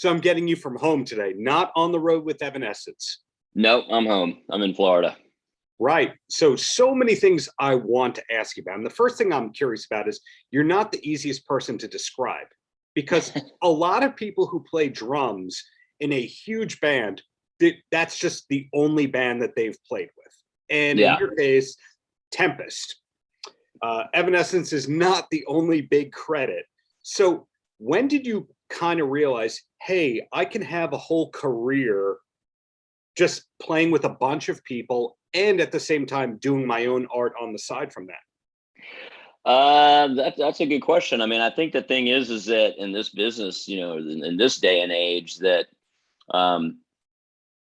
So I'm getting you from home today, not on the road with Evanescence. Nope, I'm home. I'm in Florida. Right. So many things I want to ask you about. And the first thing I'm curious about is you're not the easiest person to describe, because a lot of people who play drums in a huge band, that's just the only band that they've played with. And in your case, Tempest. Evanescence is not the only big credit. So when did you kind of realize, hey, I can have a whole career just playing with a bunch of people and at the same time doing my own art on the side from that? That's a good question. I mean, I think the thing is that in this business, in this day and age, that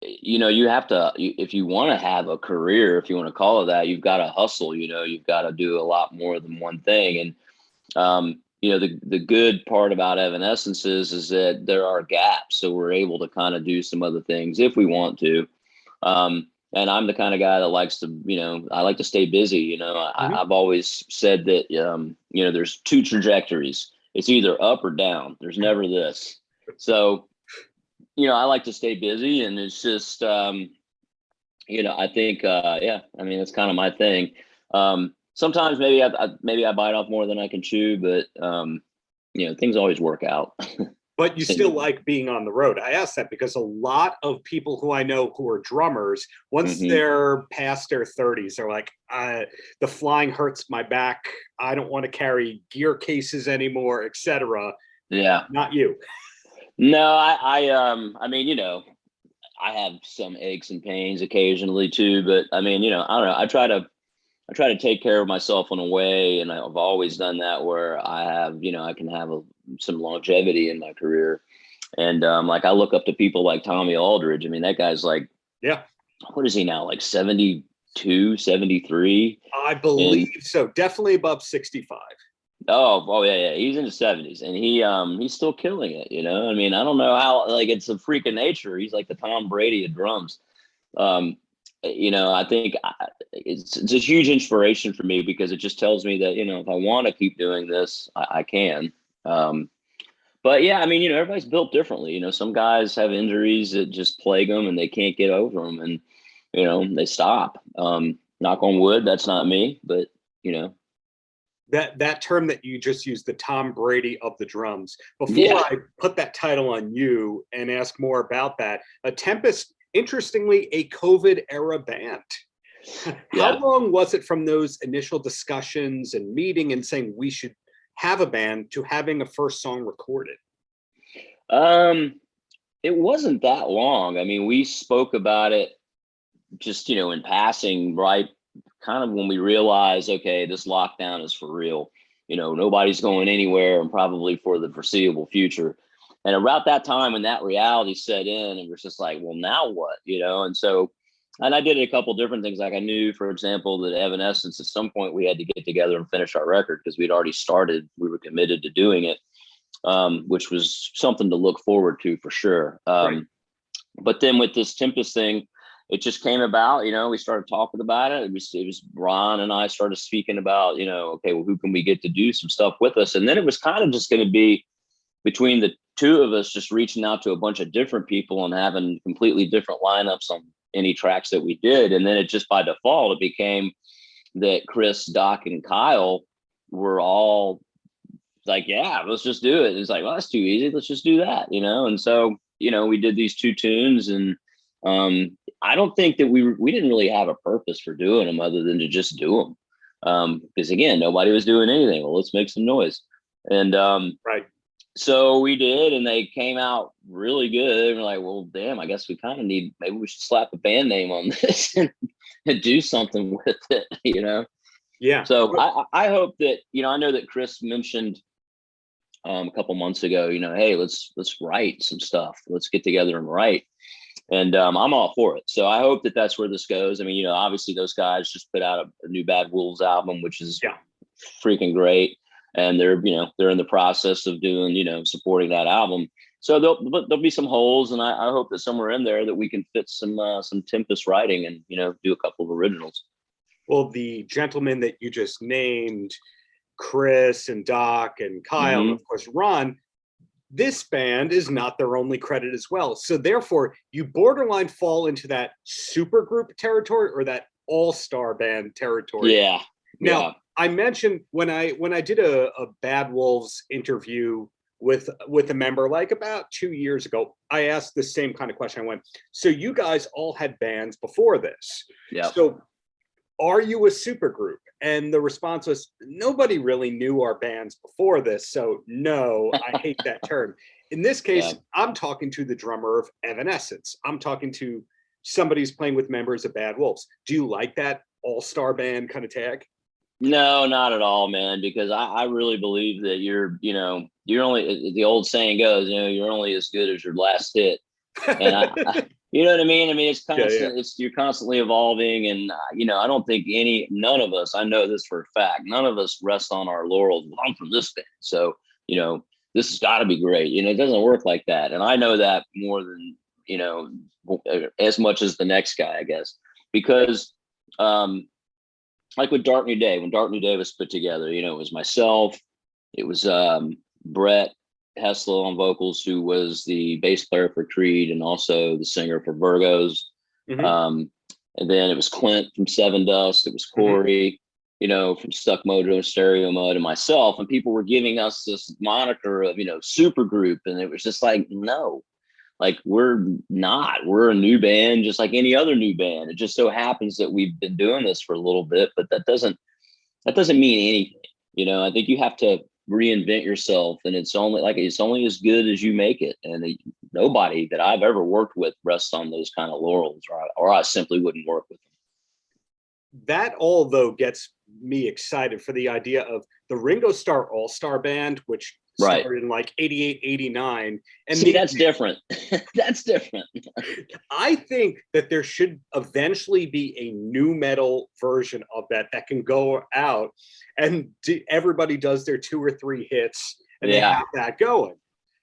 you have to, if you want to have a career, if you want to call it that, you've got to hustle. You've got to do a lot more than one thing. And the good part about Evanescence is that there are gaps, so we're able to kind of do some other things if we want to. And I'm the kind of guy that likes to, I like to stay busy. I've always said that, there's two trajectories. It's either up or down. There's never this. So, I like to stay busy, and it's just, I think, that's kind of my thing. Sometimes maybe I bite off more than I can chew, but, things always work out. But you still like being on the road. I ask that because a lot of people who I know who are drummers, once they're past their 30s, they're like, the flying hurts my back. I don't want to carry gear cases anymore, etc. Yeah. Not you. No, I mean, I have some aches and pains occasionally too, but I mean, I don't know. I try to take care of myself in a way, and I've always done that where I have, I can have some longevity in my career. And like I look up to people like Tommy Aldridge. I mean, that guy's like, what is he now? Like 72, 73? I believe so. Definitely above 65. Oh yeah. He's in his 70s, and he's still killing it. I mean, I don't know how, like, it's a freak of nature. He's like the Tom Brady of drums. I think it's a huge inspiration for me, because it just tells me that, if I want to keep doing this, I can. But yeah, I mean, everybody's built differently. Some guys have injuries that just plague them and they can't get over them, and, they stop. Knock on wood, that's not me, but, That term that you just used, the Tom Brady of the drums, before I put that title on you and ask more about that, a Tempest, interestingly, a COVID era band. How long was it from those initial discussions and meeting and saying we should have a band to having a first song recorded? It wasn't that long. I mean, we spoke about it just, in passing, right? Kind of when we realized, okay, this lockdown is for real. Nobody's going anywhere, and probably for the foreseeable future. And around that time, when that reality set in, it was just like, well, now what? And so, and I did a couple different things. Like I knew, for example, that Evanescence, at some point we had to get together and finish our record, because we'd already started. We were committed to doing it, which was something to look forward to for sure. Right. But then with this Tempest thing, it just came about. We started talking about it. It was Ron and I started speaking about, okay, well, who can we get to do some stuff with us? And then it was kind of just going to be between the two of us, just reaching out to a bunch of different people and having completely different lineups on any tracks that we did. And then it just, by default, it became that Chris, Doc, and Kyle were all like, yeah, let's just do it. It's like, well, that's too easy. Let's just do that, And so, we did these two tunes, and I don't think that we didn't really have a purpose for doing them other than to just do them. Because again, nobody was doing anything. Well, let's make some noise. And right. So we did, and they came out really good. And we're like, well, damn, I guess we kind of maybe we should slap a band name on this and do something with it, Yeah. So I hope that, I know that Chris mentioned a couple months ago, hey, let's write some stuff. Let's get together and write. And I'm all for it. So I hope that that's where this goes. I mean, obviously those guys just put out a new Bad Wolves album, which is freaking great. And they're in the process of doing, supporting that album. So there'll be some holes, and I hope that somewhere in there that we can fit some Tempest writing and, do a couple of originals. Well, the gentlemen that you just named, Chris and Doc and Kyle, and of course Ron, this band is not their only credit as well. So therefore, you borderline fall into that supergroup territory or that all-star band territory. Yeah. Now, Yeah. I mentioned when I did a Bad Wolves interview with a member like about 2 years ago, I asked the same kind of question. I went, so you guys all had bands before this. Yeah. So are you a supergroup? And the response was, nobody really knew our bands before this. So no, I hate that term. In this case, Yeah. I'm talking to the drummer of Evanescence. I'm talking to somebody who's playing with members of Bad Wolves. Do you like that all-star band kind of tag? No, not at all, man, because I really believe that you're only, the old saying goes, you're only as good as your last hit. And you know what I mean? I mean, it's constant, you're constantly evolving. And, I don't think none of us, I know this for a fact, none of us rest on our laurels. Well, I'm from this band. So, this has got to be great. It doesn't work like that. And I know that more than, as much as the next guy, I guess, because, like with Dark New Day, when Dark New Day was put together, it was myself, it was Brett Hessel on vocals, who was the bass player for Crüe and also the singer for Virgos. And then it was Clint from Seven Dust. It was Corey, from Stuck Mojo and Stereo Mud, and myself. And people were giving us this moniker of, supergroup. And it was just like, no, like we're a new band, just like any other new band. It just so happens that we've been doing this for a little bit, but that doesn't mean anything. I think you have to reinvent yourself, and it's only as good as you make it. And nobody that I've ever worked with rests on those kind of laurels, or I simply wouldn't work with them. That all, though, gets me excited for the idea of the Ringo Starr All-Star Band, which started in like 88, 89. And see, that's different. That's different. I think that there should eventually be a new metal version of that can go out and everybody does their 2 or 3 hits and they have that going.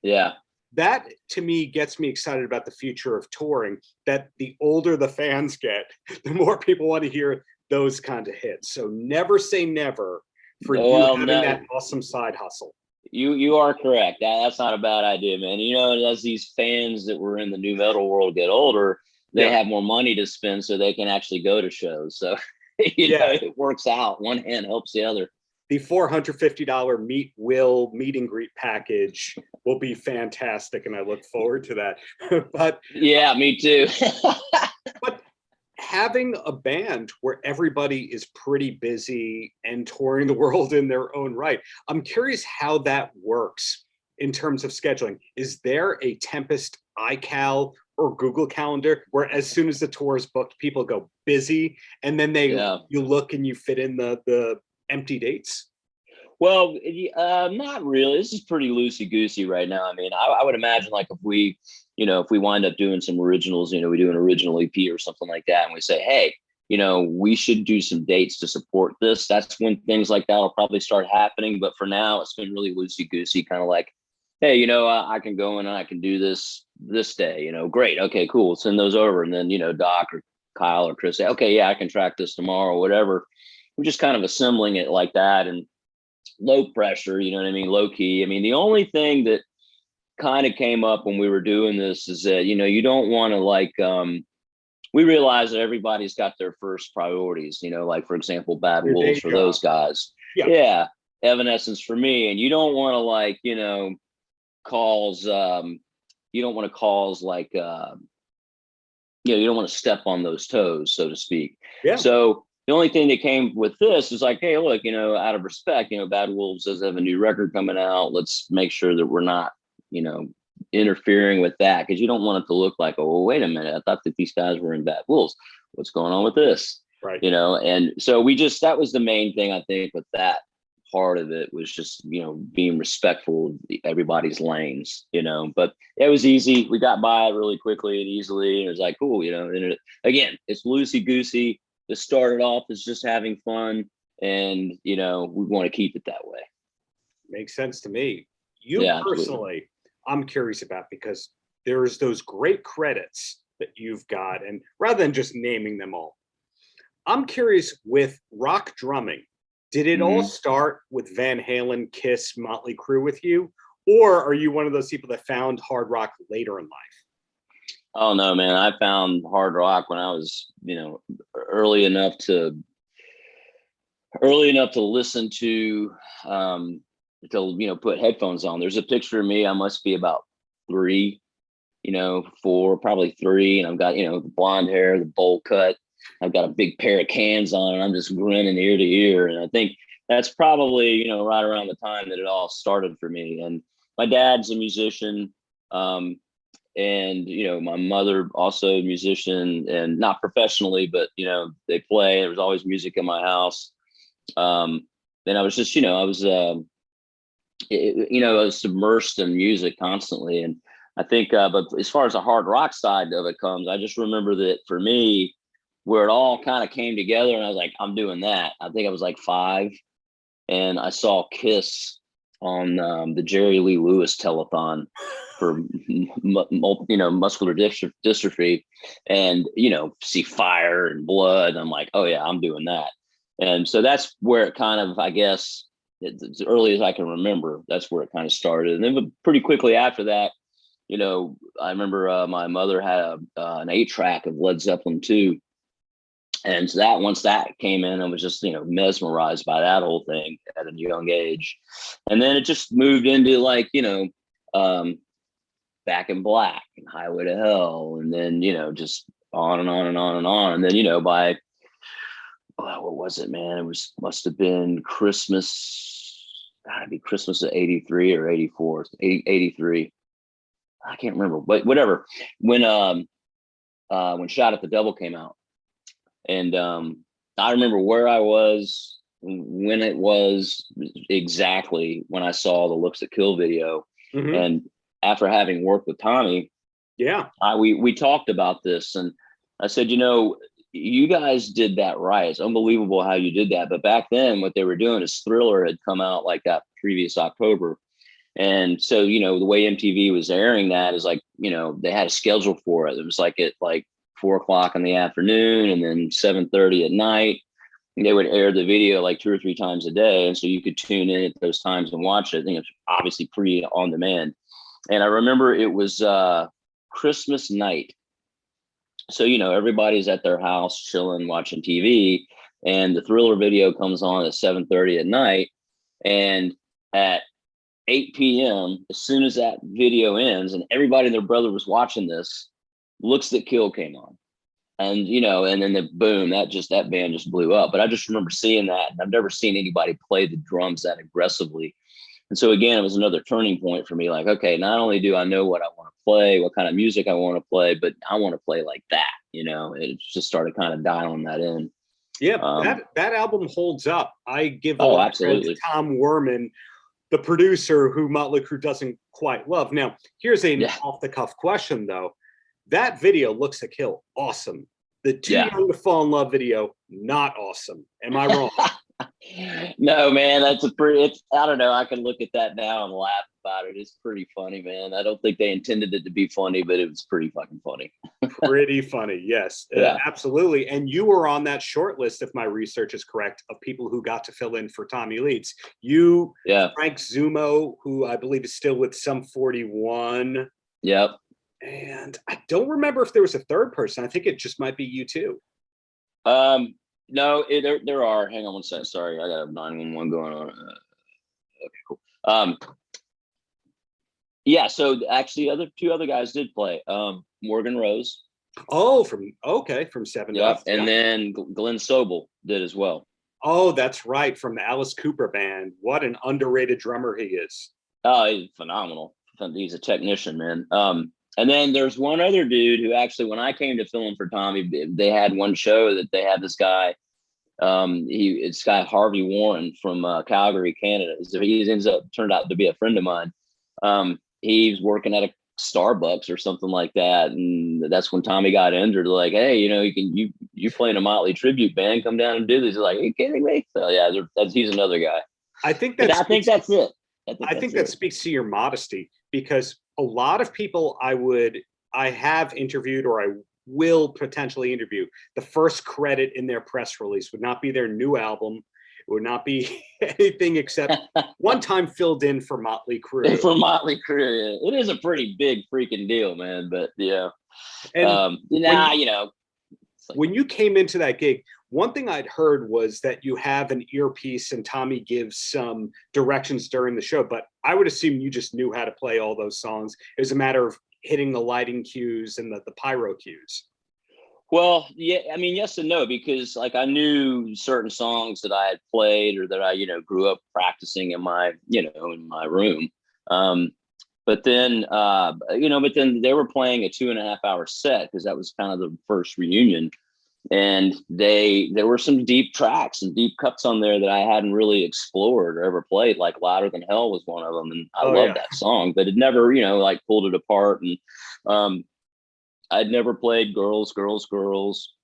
Yeah. That, to me, gets me excited about the future of touring, that the older the fans get, the more people want to hear those kind of hits. So never say never for you having that awesome side hustle. You are correct. That's not a bad idea, man. As these fans that were in the new metal world get older, they have more money to spend, so they can actually go to shows. So it works out. One hand helps the other. The $450 meet and greet package will be fantastic, and I look forward to that. But yeah, me too. But having a band where everybody is pretty busy and touring the world in their own right, I'm curious how that works in terms of scheduling. Is there a Tempest iCal or Google Calendar where as soon as the tour is booked, people go busy, and then you look and you fit in the empty dates? Well, not really. This is pretty loosey-goosey right now. I mean, I would imagine, like, if we wind up doing some originals, we do an original EP or something like that, and we say, hey, we should do some dates to support this. That's when things like that will probably start happening. But for now, it's been really loosey-goosey, kind of like, hey, I can go in and I can do this day, great. Okay, cool. Send those over. And then, Doc or Kyle or Chris say, okay, yeah, I can track this tomorrow, whatever. We're just kind of assembling it like that, and low pressure, low key. I mean, the only thing that kind of came up when we were doing this is that, you don't want to we realize that everybody's got their first priorities, like, for example, Bad Wolves for those guys. Yeah. Evanescence for me. And you don't want to calls, you don't want to cause you don't want to step on those toes, so to speak. Yeah. So the only thing that came with this is like, hey, look, out of respect, Bad Wolves does have a new record coming out. Let's make sure that we're not, interfering with that, because you don't want it to look like, oh, well, wait a minute, I thought that these guys were in Bad Wolves. What's going on with this? Right. And so that was the main thing, I think, with that part of it, was just, being respectful of everybody's lanes, but it was easy. We got by it really quickly and easily. And it was like, cool, and again, it's loosey goosey. To start it off as just having fun, and we want to keep it that way. Makes sense to me. You personally, I'm curious about, because there's those great credits that you've got, and rather than just naming them all, I'm curious, with rock drumming, did it all start with Van Halen, Kiss, Mötley Crüe with you, Or are you one of those people that found hard rock later in life? Oh no, man. I found hard rock when I was, early enough to listen to put headphones on. There's a picture of me. I must be about 3, 4, probably 3. And I've got, the blonde hair, the bowl cut. I've got a big pair of cans on and I'm just grinning ear to ear. And I think that's probably, right around the time that it all started for me. And my dad's a musician. And, my mother also a musician, and not professionally, but, they play. There was always music in my house. And I was just, I was submersed in music constantly. And I think, but as far as the hard rock side of it comes, I just remember that for me, where it all kind of came together and I was like, I'm doing that. I think I was like 5 and I saw Kiss on the Jerry Lee Lewis telethon for, muscular dystrophy, and, see fire and blood. And I'm like, oh yeah, I'm doing that. And so that's where it kind of, I guess, as early as I can remember, that's where it kind of started. And then pretty quickly after that, I remember my mother had an 8-track of Led Zeppelin 2. And so that once that came in, I was just, mesmerized by that whole thing at a young age. And then it just moved into like, Back in Black and Highway to Hell. And then, just on and on and on and on. And then, by, what was it, man? Must have been Christmas. Gotta be Christmas of 83 or 84, 83. I can't remember, but whatever. When Shot at the Devil came out. And I remember where I was when it was exactly when I saw the Looks That Kill video. Mm-hmm. And after having worked with Tommy, we talked about this, and I said, you guys did that right. It's unbelievable how you did that. But back then, what they were doing is Thriller had come out like that previous October. And so, the way MTV was airing that is like, they had a schedule for it. It was like at 4 o'clock in the afternoon and then 7:30 at night. And they would air the video like 2 or 3 times a day. And so you could tune in at those times and watch it. I think it's obviously pre on demand. And I remember it was Christmas night. So, everybody's at their house chilling, watching TV, and the Thriller video comes on at 7:30 at night. And at 8 p.m., as soon as that video ends and everybody and their brother was watching this, Looks That Kill came on. And, and then boom, that band just blew up. But I just remember seeing that, and I've never seen anybody play the drums that aggressively. And so again, it was another turning point for me. Like, okay, not only do I know what I want to play, what kind of music I want to play, but I want to play like that. It just started kind of dialing that in. Yeah, that album holds up. I give a lot of credit to Tom Werman, the producer, who Mötley Crüe doesn't quite love. Now, here's an off-the-cuff question, though. That video, Looks to Kill, awesome. The Too Young to Fall in Love video, not awesome. Am I wrong? No, man, I don't know. I can look at that now and laugh about it. It's pretty funny, man. I don't think they intended it to be funny, but it was pretty fucking funny. Pretty funny, yes. Absolutely. And you were on that short list, if my research is correct, of people who got to fill in for Tommy Leeds. You, Frank Zumo, who I believe is still with Sum 41. Yep. And I don't remember if there was a third person. I think it just might be you too. No, there are. Hang on one second. Sorry, I got a 911 going on. Okay, cool. So actually, 2 other guys did play. Morgan Rose. Oh, from Seven. Yep, and then Glenn Sobel did as well. Oh, that's right, from the Alice Cooper band. What an underrated drummer he is. Oh, he's phenomenal. He's a technician, man. And then there's one other dude who actually, when I came to fill in for Tommy, they had one show that they had this guy. It's guy Harvey Warren from Calgary, Canada. So turned out to be a friend of mine. He's working at a Starbucks or something like that, and that's when Tommy got injured. Like, hey, you playing a Mötley tribute band? Come down and do this. He's like, are you kidding me? So yeah, he's another guy. I think that's it. I think that speaks to your modesty, because a lot of people I have interviewed, or I will potentially interview, the first credit in their press release would not be their new album. It would not be anything except one time filled in for Mötley Crüe. For Mötley Crüe, yeah. It is a pretty big freaking deal, man. But yeah, And now you know. When you came into that gig, one thing I'd heard was that you have an earpiece and Tommy gives some directions during the show, but I would assume you just knew how to play all those songs. It was a matter of hitting the lighting cues and the pyro cues. Well, yeah, I mean, yes and no, because like I knew certain songs that I had played or that I, you know, grew up practicing in my, you know, in my room. But then, you know, but then they were playing a 2.5 hour set because that was kind of the first reunion. And there were some deep tracks and deep cuts on there that I hadn't really explored or ever played. Like Louder Than Hell was one of them. And I love that song, but it never, you know, like pulled it apart. And I'd never played Girls, Girls, Girls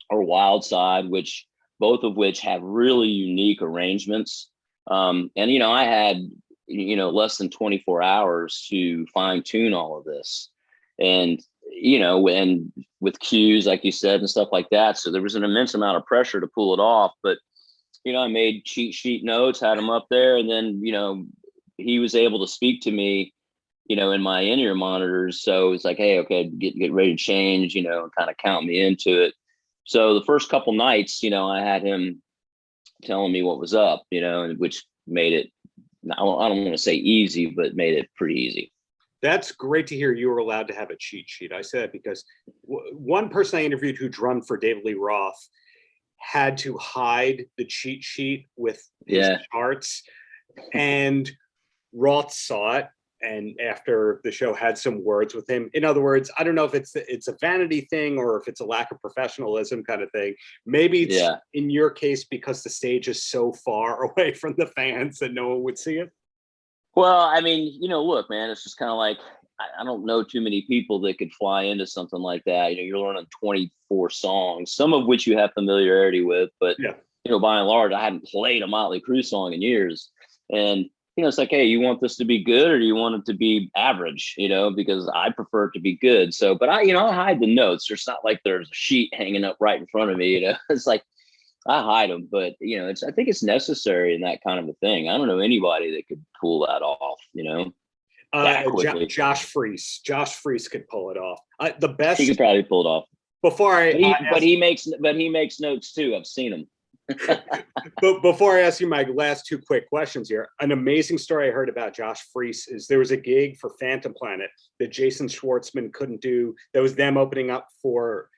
or Wild Side, which both of which have really unique arrangements. And, you know, I had, you know, less than 24 hours to fine tune all of this. And, you know, and with cues, like you said, and stuff like that. So there was an immense amount of pressure to pull it off. But, you know, I made cheat sheet notes, had them up there. And then, you know, he was able to speak to me, you know, in my in-ear monitors. So it's like, hey, okay, get ready to change, you know, and kind of count me into it. So the first couple nights, you know, I had him telling me what was up, you know, and which made it, I don't want to say easy, but made it pretty easy. That's great to hear you were allowed to have a cheat sheet. I said because one person I interviewed who drummed for David Lee Roth had to hide the cheat sheet with his charts, and Roth saw it. And after the show had some words with him. In other words, I don't know if it's a vanity thing or if it's a lack of professionalism kind of thing. Maybe it's in your case because the stage is so far away from the fans that no one would see it. Well, I mean, you know, look, man, it's just kind of like, I don't know too many people that could fly into something like that. You know, you're learning 24 songs, some of which you have familiarity with, but, you know, by and large, I hadn't played a Mötley Crüe song in years. And, you know, it's like, hey, you want this to be good or do you want it to be average, you know, because I prefer it to be good. So, but I hide the notes. There's not like there's a sheet hanging up right in front of me, you know, it's like, I hide them, but you know, I think it's necessary in that kind of a thing. I don't know anybody that could pull that off, you know. Josh Freese could pull it off. The best he could probably pull it off. But he makes notes too. I've seen him. But before I ask you my last two quick questions here, an amazing story I heard about Josh Freese is there was a gig for Phantom Planet that Jason Schwartzman couldn't do. That was them opening up for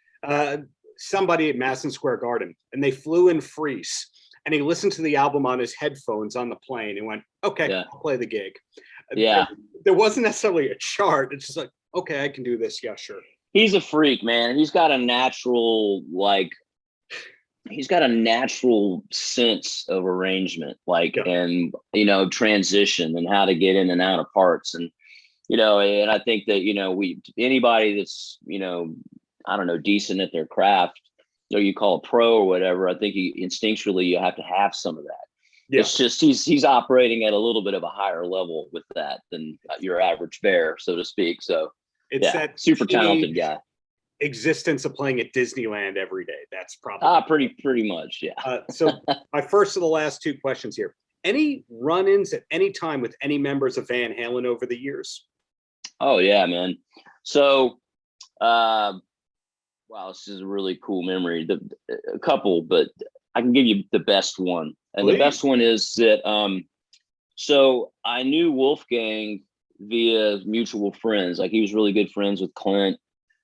somebody at Madison Square Garden, and they flew in Freese, and he listened to the album on his headphones on the plane and went, okay, I'll play the gig. There wasn't necessarily a chart. It's just like, okay, I can do this. Yeah, sure. He's a freak, man. He's got a natural, sense of arrangement, and, you know, transition and how to get in and out of parts. And, you know, and I think that, you know, anybody that's, you know, I don't know, decent at their craft, or you call a pro or whatever, I think instinctually you have to have some of that. Yeah. It's just he's operating at a little bit of a higher level with that than your average bear, so to speak. So it's that super talented guy. Existence of playing at Disneyland every day. That's probably pretty much, yeah. So my first of the last two questions here. Any run-ins at any time with any members of Van Halen over the years? Oh yeah, man. So wow, this is a really cool memory. A couple, but I can give you the best one. And Please. The best one is that, so I knew Wolfgang via mutual friends. Like he was really good friends with Clint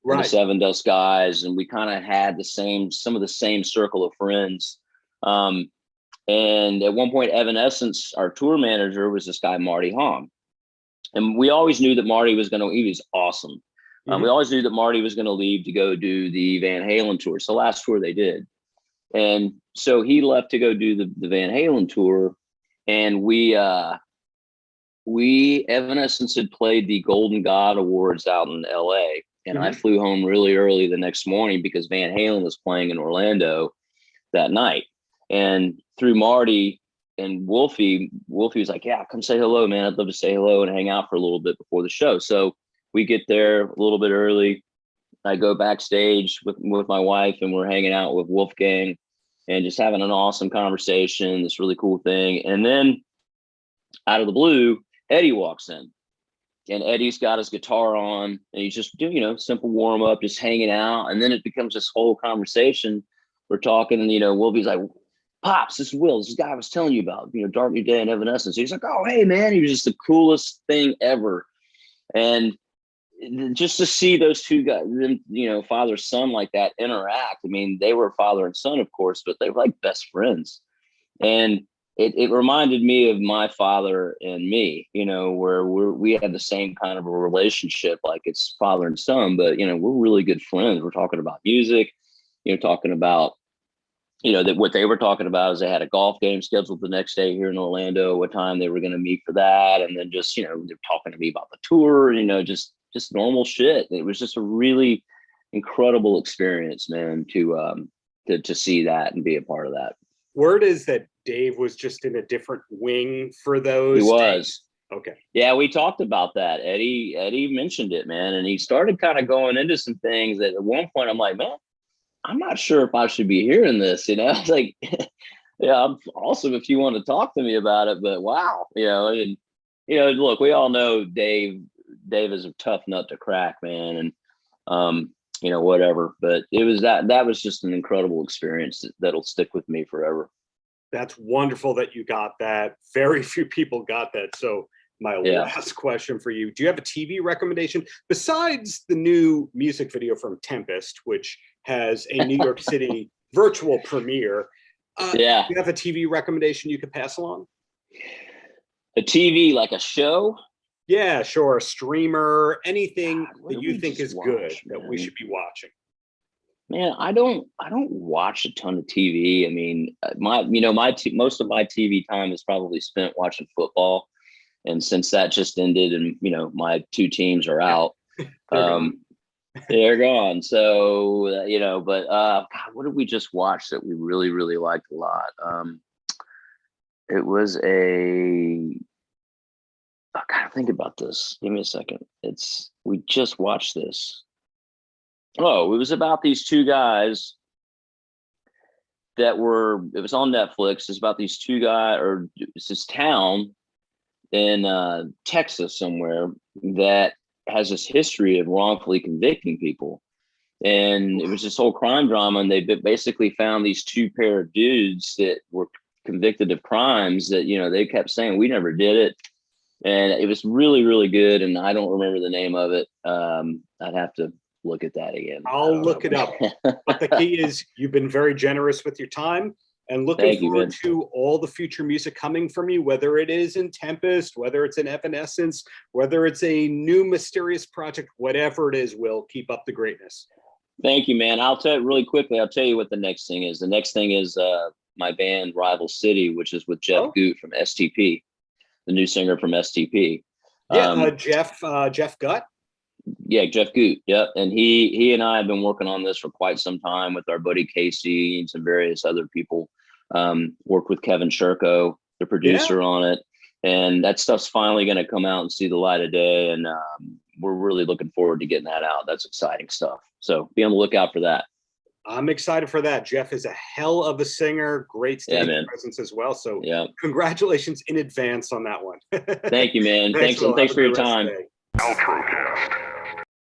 and the Seven Dust guys. And we kind of had some of the same circle of friends. And at one point, Evanescence, our tour manager, was this guy, Marty Hom. And we always knew that Marty he was awesome. We always knew that Marty was going to leave to go do the Van Halen tour. It's the last tour they did. And so he left to go do the Van Halen tour. And Evanescence had played the Golden God Awards out in LA. And I flew home really early the next morning because Van Halen was playing in Orlando that night. And through Marty and Wolfie was like, yeah, come say hello, man. I'd love to say hello and hang out for a little bit before the show. So we get there a little bit early. I go backstage with my wife and we're hanging out with Wolfgang. and just having an awesome conversation, this really cool thing. And then out of the blue, Eddie walks in, and Eddie's got his guitar on, and he's just doing, simple warm up, just hanging out. And then it becomes this whole conversation. We're talking, and, Wilby's like, Pops, this is Will, this guy I was telling you about, Dark New Day and Evanescence. He's like, oh, hey, man. He was just the coolest thing ever. And just to see those two guys, father, son like that interact. I mean, they were father and son, of course, but they were like best friends. And it reminded me of my father and me, where we had the same kind of a relationship, like it's father and son, but, we're really good friends. We're talking about music, talking about, that what they were talking about is they had a golf game scheduled the next day here in Orlando, what time they were going to meet for that. And then just, they're talking to me about the tour, just normal shit. It was just a really incredible experience, man, to see that and be a part of that. Word is that Dave was just in a different wing for those. He was. Days. Okay. Yeah, we talked about that. Eddie mentioned it, man. And he started kind of going into some things that at one point I'm like, man, I'm not sure if I should be hearing this, It's like, yeah, I'm awesome if you want to talk to me about it, but wow, and look, we all know Dave is a tough nut to crack, man. And whatever. But it was that was just an incredible experience that'll stick with me forever. That's wonderful that you got that. Very few people got that. So my last question for you, do you have a TV recommendation besides the new music video from Tempest, which has a New York City virtual premiere? Do you have a TV recommendation you could pass along? A TV, like a show? Yeah, sure. A streamer, anything that you think is good man? that we should be watching. Man, I don't watch a ton of TV. I mean, most of my TV time is probably spent watching football. And since that just ended and, my two teams are out, they're gone. So, but God, what did we just watch that we really, really liked a lot? It was I gotta think about this. Give me a second. We just watched this. Oh, it was about these two guys it was on Netflix. It's about these two guys, or it's this town in Texas somewhere that has this history of wrongfully convicting people. And it was this whole crime drama. And they basically found these two pair of dudes that were convicted of crimes that, they kept saying, we never did it. And it was really, really good. And I don't remember the name of it. I'd have to look at that again. I'll look it up. But the key is you've been very generous with your time, and looking forward to all the future music coming from you, whether it is in Tempest, whether it's in Evanescence, whether it's a new mysterious project, whatever it is, Will, keep up the greatness. Thank you, man. I'll tell you really quickly. I'll tell you what the next thing is. The next thing is my band Rival City, which is with Jeff Gutt from STP, the new singer from STP. Yeah, Jeff Gutt. Yeah, Jeff Gutt. Yep. And he and I have been working on this for quite some time with our buddy Casey and some various other people. Worked with Kevin Sherko, the producer, on it. And that stuff's finally going to come out and see the light of day. And we're really looking forward to getting that out. That's exciting stuff. So be on the lookout for that. I'm excited for that. Jeff is a hell of a singer, great stage presence as well. So congratulations in advance on that one. Thank you, man. Thanks for your time. Paltrocast.